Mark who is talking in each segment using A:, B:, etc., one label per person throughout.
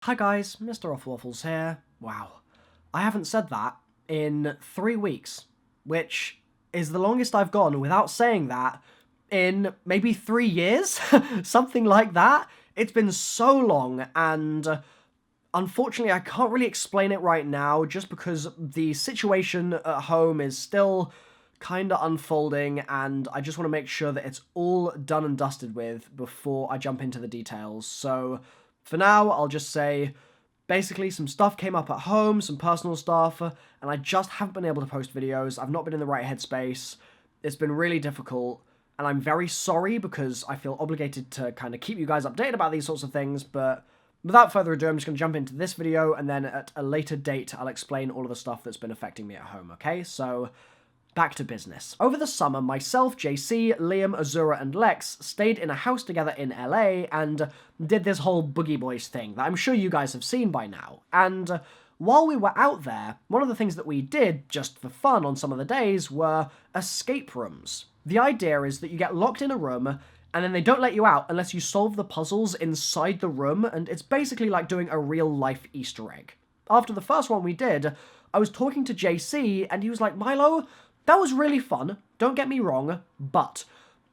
A: Hi guys, MrRoflWaffles here. Wow, I haven't said that in 3 weeks, which is the longest I've gone without saying that in maybe 3 years? Something like that. It's been so long, and unfortunately I can't really explain it right now just because the situation at home is still kinda unfolding, and I just want to make sure that it's all done and dusted with before I jump into the details. So for now, I'll just say, basically, some stuff came up at home, some personal stuff, and I just haven't been able to post videos. I've not been in the right headspace. It's been really difficult, and I'm very sorry because I feel obligated to kind of keep you guys updated about these sorts of things, but without further ado, I'm just going to jump into this video, and then at a later date, I'll explain all of the stuff that's been affecting me at home, okay? So back to business. Over the summer, myself, JC, Liam, Azura, and Lex stayed in a house together in LA and did this whole Boogie Boys thing that I'm sure you guys have seen by now. And while we were out there, one of the things that we did, just for fun on some of the days, were escape rooms. The idea is that you get locked in a room, and then they don't let you out unless you solve the puzzles inside the room, and it's basically like doing a real-life Easter egg. After the first one we did, I was talking to JC, and he was like, Milo, that was really fun, don't get me wrong, but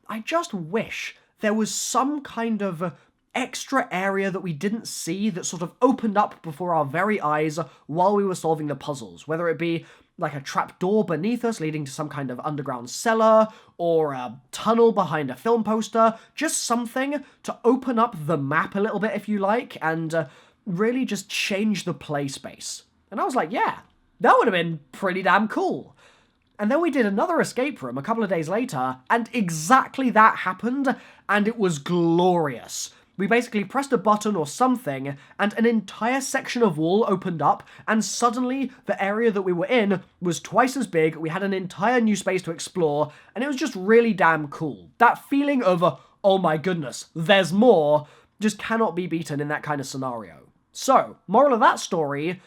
A: I just wish there was some kind of extra area that we didn't see that sort of opened up before our very eyes while we were solving the puzzles, whether it be like a trapdoor beneath us leading to some kind of underground cellar, or a tunnel behind a film poster, just something to open up the map a little bit if you like, and really just change the play space. And I was like, yeah, that would have been pretty damn cool. And then we did another escape room a couple of days later, and exactly that happened, and it was glorious. We basically pressed a button or something, and an entire section of wall opened up, and suddenly the area that we were in was twice as big, we had an entire new space to explore, and it was just really damn cool. That feeling of, oh my goodness, there's more, just cannot be beaten in that kind of scenario. So, moral of that story,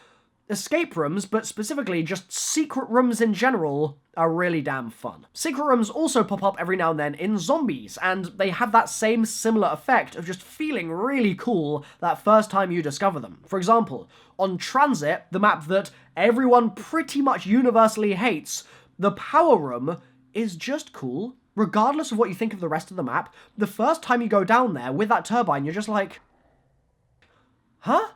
A: escape rooms, but specifically just secret rooms in general, are really damn fun. Secret rooms also pop up every now and then in Zombies, and they have that same similar effect of just feeling really cool that first time you discover them. For example, on Transit, the map that everyone pretty much universally hates, the power room is just cool. Regardless of what you think of the rest of the map, the first time you go down there with that turbine, you're just like, huh?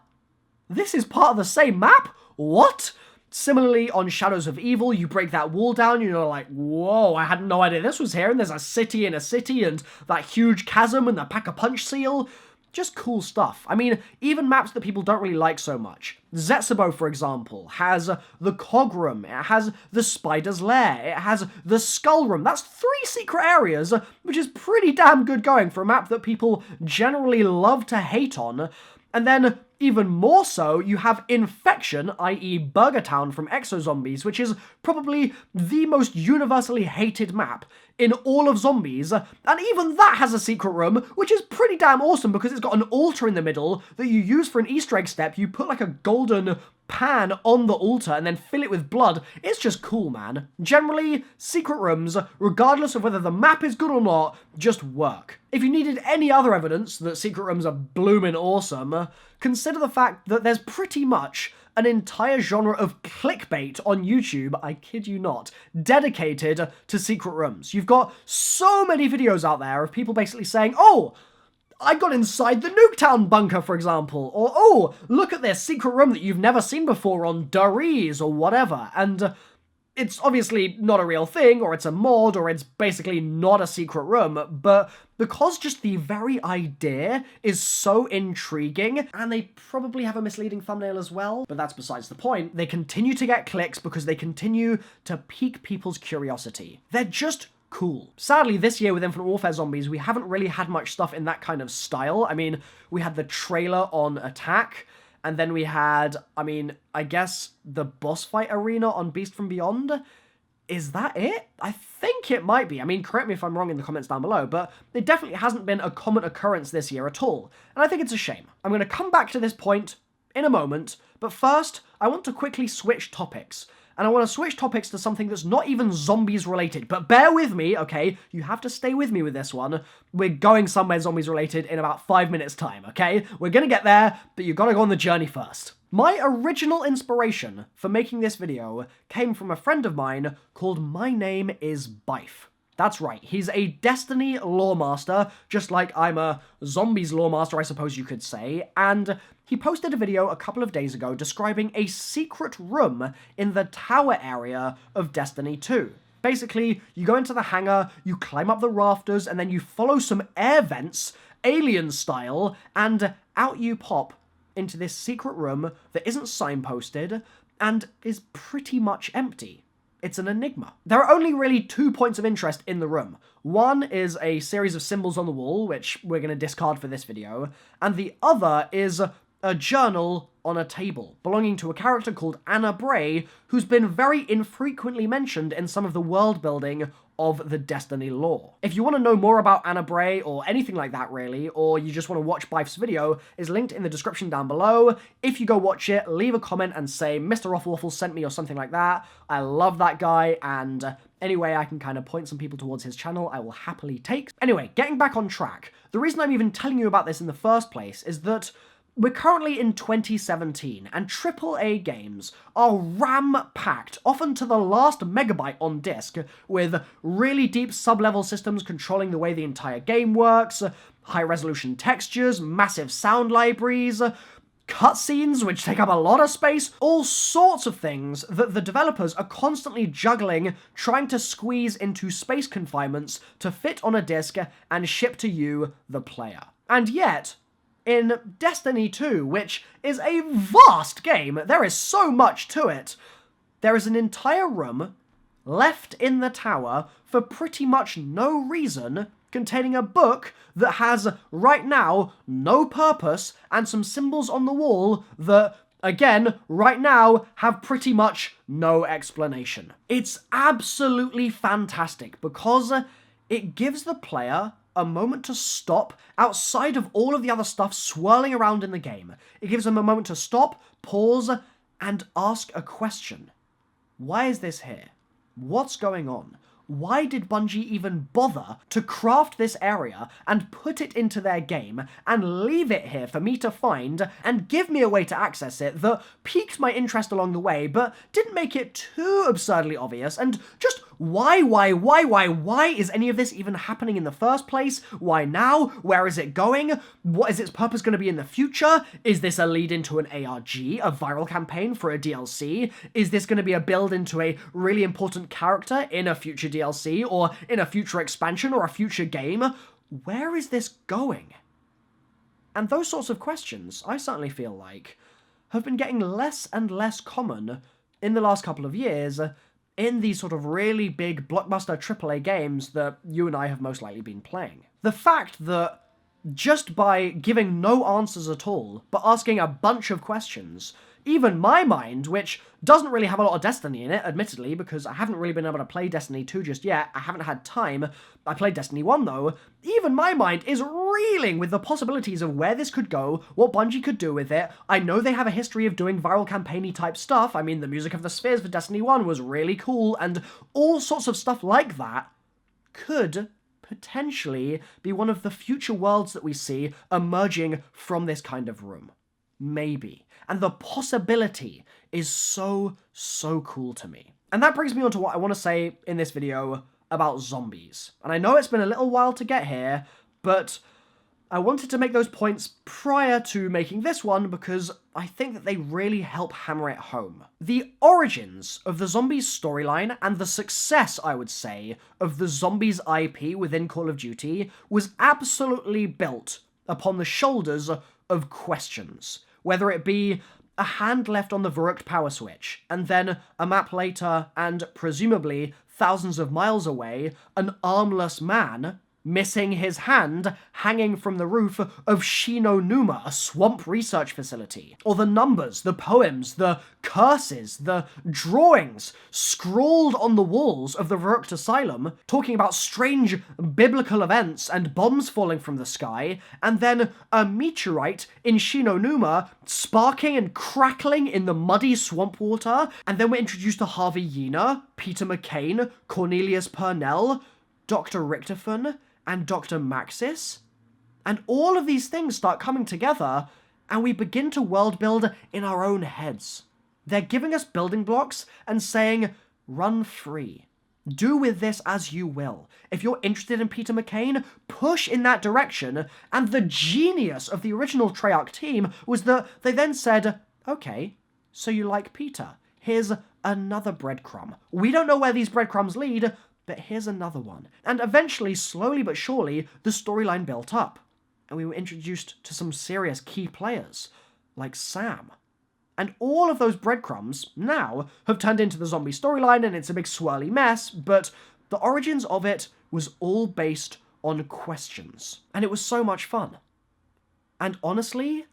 A: This is part of the same map? What? Similarly, on Shadows of Evil, you break that wall down, you're like, whoa, I had no idea this was here, and there's a city in a city, and that huge chasm, and the Pack-a-Punch seal. Just cool stuff. I mean, even maps that people don't really like so much. Zetsubou, for example, has the Cog Room, it has the Spider's Lair, it has the Skull Room. That's 3 secret areas, which is pretty damn good going for a map that people generally love to hate on. And then, even more so, you have Infection, i.e. Burger Town from Exo Zombies, which is probably the most universally hated map in all of Zombies, and even that has a secret room, which is pretty damn awesome because it's got an altar in the middle that you use for an Easter egg step. You put like a golden pan on the altar and then fill it with blood. It's just cool, man. Generally, secret rooms, regardless of whether the map is good or not, just work. If you needed any other evidence that secret rooms are bloomin' awesome, consider the fact that there's pretty much an entire genre of clickbait on YouTube, I kid you not, dedicated to secret rooms. You've got so many videos out there of people basically saying, oh, I got inside the Nuketown bunker, for example, or, oh, look at this secret room that you've never seen before on Dariz, or whatever, and it's obviously not a real thing, or it's a mod, or it's basically not a secret room, but because just the very idea is so intriguing, and they probably have a misleading thumbnail as well, but that's besides the point, they continue to get clicks because they continue to pique people's curiosity. They're just cool. Sadly, this year with Infinite Warfare Zombies, we haven't really had much stuff in that kind of style. I mean, we had the trailer on Attack, and then we had, I guess, the boss fight arena on Beast from Beyond. Is that it? I think it might be. Correct me if I'm wrong in the comments down below, but it definitely hasn't been a common occurrence this year at all. And I think it's a shame. I'm going to come back to this point in a moment, but first, I want to quickly switch topics. and I want to switch topics to something that's not even zombies related. But bear with me, okay? You have to stay with me with this one. We're going somewhere zombies related in about 5 minutes time, okay? We're gonna get there, but you've got to go on the journey first. My original inspiration for making this video came from a friend of mine called My Name is Bife. That's right, he's a Destiny loremaster, just like I'm a Zombies loremaster, I suppose you could say, and he posted a video a couple of days ago describing a secret room in the tower area of Destiny 2. Basically, you go into the hangar, you climb up the rafters, and then you follow some air vents, alien style, and out you pop into this secret room that isn't signposted and is pretty much empty. It's an enigma. There are only really 2 points of interest in the room. One is a series of symbols on the wall, which we're going to discard for this video, and the other is a journal on a table belonging to a character called Anna Bray, who's been very infrequently mentioned in some of the world building of the Destiny lore. If you want to know more about Anna Bray, or anything like that really, or you just want to watch Bife's video, is linked in the description down below. If you go watch it, leave a comment and say MrRoflWaffles sent me or something like that. I love that guy, and any way I can kind of point some people towards his channel, I will happily take. Anyway, getting back on track, the reason I'm even telling you about this in the first place is that we're currently in 2017, and AAA games are ram-packed, often to the last megabyte on disk, with really deep sub-level systems controlling the way the entire game works, high-resolution textures, massive sound libraries, cutscenes which take up a lot of space, all sorts of things that the developers are constantly juggling, trying to squeeze into space confinements to fit on a disk and ship to you, the player. And yet, in Destiny 2, which is a vast game, there is so much to it, there is an entire room left in the tower for pretty much no reason, containing a book that has, right now, no purpose, and some symbols on the wall that, again, right now, have pretty much no explanation. It's absolutely fantastic, because it gives the player a moment to stop outside of all of the other stuff swirling around in the game. It gives them a moment to stop, pause, and ask a question. Why is this here? What's going on? Why did Bungie even bother to craft this area and put it into their game and leave it here for me to find and give me a way to access it that piqued my interest along the way but didn't make it too absurdly obvious? And just why is any of this even happening in the first place? Why now? Where is it going? What is its purpose going to be in the future? Is this a lead into an ARG, a viral campaign for a DLC? Is this going to be a build into a really important character in a future DLC or in a future expansion or a future game? Where is this going? And those sorts of questions, I certainly feel like, have been getting less and less common in the last couple of years in these sort of really big blockbuster AAA games that you and I have most likely been playing. The fact that just by giving no answers at all, but asking a bunch of questions, even my mind, which doesn't really have a lot of Destiny in it, admittedly, because I haven't really been able to play Destiny 2 just yet, I haven't had time, I played Destiny 1 though, even my mind is reeling with the possibilities of where this could go, what Bungie could do with it. I know they have a history of doing viral campaign-y type stuff. I mean, the music of the spheres for Destiny 1 was really cool, and all sorts of stuff like that could potentially be one of the future worlds that we see emerging from this kind of room. Maybe. And the possibility is so cool to me. And that brings me on to what I want to say in this video about zombies. And I know it's been a little while to get here, but I wanted to make those points prior to making this one because I think that they really help hammer it home. The origins of the Zombies storyline and the success, I would say, of the Zombies IP within Call of Duty was absolutely built upon the shoulders of questions. Whether it be a hand left on the Verrückt power switch, and then a map later, and presumably thousands of miles away, an armless man missing his hand hanging from the roof of Shinonuma, a swamp research facility. Or the numbers, the poems, the curses, the drawings scrawled on the walls of the Verrucht Asylum, talking about strange biblical events and bombs falling from the sky, and then a meteorite in Shinonuma sparking and crackling in the muddy swamp water, and then we're introduced to Harvey Yeaner, Peter McCain, Cornelius Purnell, Dr. Richtofen, and Dr. Maxis. And all of these things start coming together, and we begin to world build in our own heads. They're giving us building blocks and saying, run free. Do with this as you will. If you're interested in Peter McCain, push in that direction. And the genius of the original Treyarch team was that they then said, okay, so you like Peter. Here's another breadcrumb. We don't know where these breadcrumbs lead, but here's another one. And eventually, slowly but surely, the storyline built up. And we were introduced to some serious key players, like Sam. And all of those breadcrumbs now have turned into the zombie storyline, and it's a big swirly mess, but the origins of it was all based on questions. And it was so much fun. And honestly,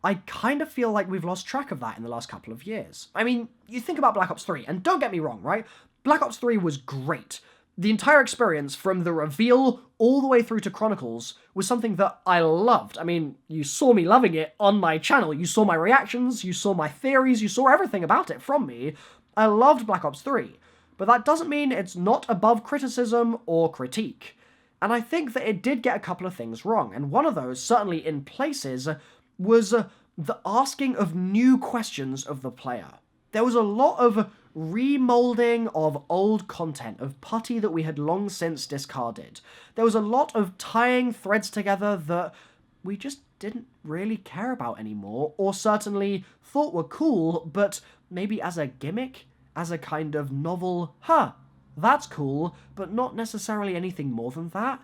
A: I kind of feel like we've lost track of that in the last couple of years. I mean, you think about Black Ops 3, and don't get me wrong, right? Black Ops 3 was great. The entire experience, from the reveal all the way through to Chronicles, was something that I loved. I mean, you saw me loving it on my channel. You saw my reactions, you saw my theories, you saw everything about it from me. I loved Black Ops 3. But that doesn't mean it's not above criticism or critique. And I think that it did get a couple of things wrong. And one of those, certainly in places, was the asking of new questions of the player. There was a lot of remolding of old content, of putty that we had long since discarded. There was a lot of tying threads together that we just didn't really care about anymore, or certainly thought were cool, but maybe as a gimmick, as a kind of novel, that's cool, but not necessarily anything more than that.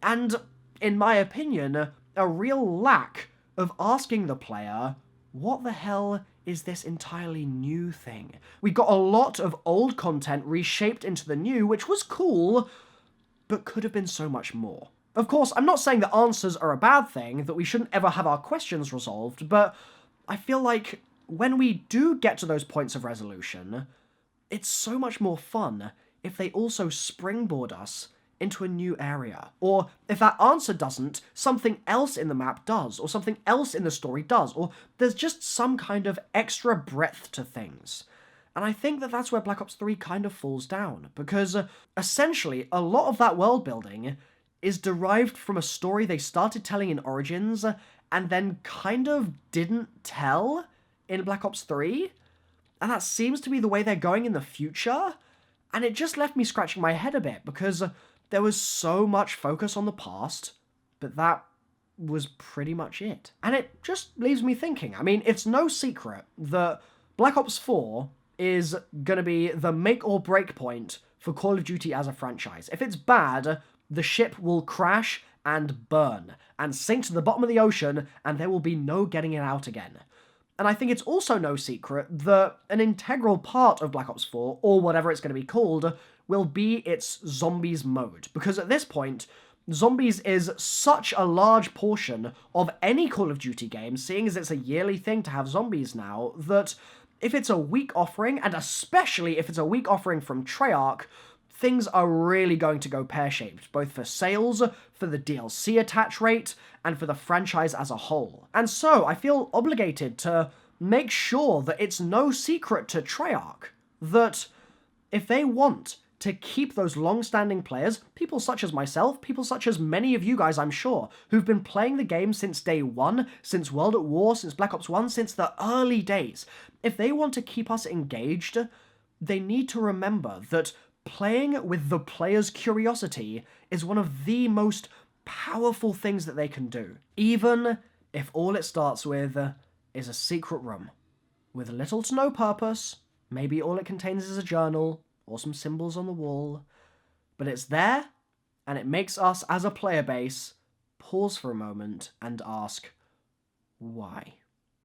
A: And, in my opinion, a real lack of asking the player, what the hell is this entirely new thing? We got a lot of old content reshaped into the new, which was cool, but could have been so much more. Of course, I'm not saying that answers are a bad thing, that we shouldn't ever have our questions resolved, but I feel like when we do get to those points of resolution, it's so much more fun if they also springboard us into a new area. Or if that answer doesn't, something else in the map does, or something else in the story does, or there's just some kind of extra breadth to things. And I think that that's where Black Ops 3 kind of falls down, because essentially a lot of that world building is derived from a story they started telling in Origins, and then kind of didn't tell in Black Ops 3, and that seems to be the way they're going in the future, and it just left me scratching my head a bit, because there was so much focus on the past, but that was pretty much it. And it just leaves me thinking. I mean, it's no secret that Black Ops 4 is gonna be the make or break point for Call of Duty as a franchise. If it's bad, the ship will crash and burn, and sink to the bottom of the ocean, and there will be no getting it out again. And I think it's also no secret that an integral part of Black Ops 4, or whatever it's going to be called, will be its Zombies mode. Because at this point, Zombies is such a large portion of any Call of Duty game, seeing as it's a yearly thing to have Zombies now, that if it's a weak offering, and especially if it's a weak offering from Treyarch, things are really going to go pear-shaped, both for sales, for the DLC attach rate, and for the franchise as a whole. And so, I feel obligated to make sure that it's no secret to Treyarch that if they want to keep those long-standing players, people such as myself, people such as many of you guys, I'm sure, who've been playing the game since day one, since World at War, since Black Ops 1, since the early days, if they want to keep us engaged, they need to remember that playing with the player's curiosity is one of the most powerful things that they can do, even if all it starts with is a secret room with little to no purpose. Maybe all it contains is a journal or some symbols on the wall, but it's there, and it makes us as a player base pause for a moment and ask, why?